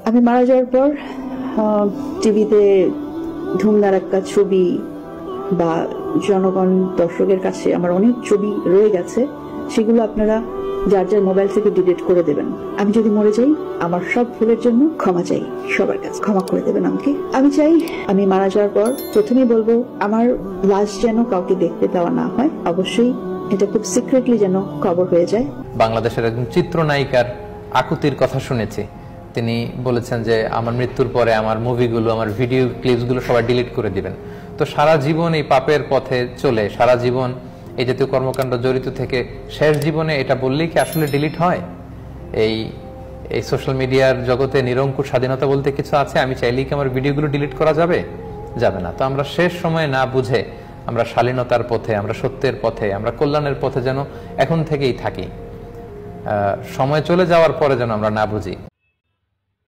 আমি মারা যাওয়ার পর টিভিতে ধুমধারাক্কা ছবি বা জনগণ দর্শকের কাছে আমার অনেক ছবি রয়ে গেছে, সেগুলো আপনারা যার যার মোবাইল থেকে ডিলিট করে দেবেন। আমি যদি মরে যাই, আমার সব ভুলের জন্য ক্ষমা চাই, সবার কাছে ক্ষমা করে দেবেন আমাকে। আমি চাই আমি মারা যাওয়ার পর প্রথমেই বলবো আমার লাশ যেন কাউকে দেখতে দেওয়া না হয়, অবশ্যই এটা খুব সিক্রেটলি যেন কবর হয়ে যায়। বাংলাদেশের একজন চিত্রনায়িকার আকুতির কথা শুনেছি। তিনি বলেছেন যে আমার মৃত্যুর পরে আমার মুভিগুলো, আমার ভিডিও ক্লিপসগুলো সবাই ডিলিট করে দিবেন। তো সারা জীবন এই পাপের পথে চলে, সারা জীবন এই জাতীয় কর্মকাণ্ড জড়িত থেকে শেষ জীবনে এটা বললেই কি আসলে ডিলিট হয়? এই সোশ্যাল মিডিয়ার জগতে নিরঙ্কুশ স্বাধীনতা বলতে কিছু আছে? আমি চাইলেই কি আমার ভিডিওগুলো ডিলিট করা যাবে? যাবে না। তো আমরা শেষ সময়ে না বুঝে আমরা শালীনতার পথে, আমরা সত্যের পথে, আমরা কল্যাণের পথে যেন এখন থেকেই থাকি। সময় চলে যাওয়ার পরে যেন আমরা না বুঝি।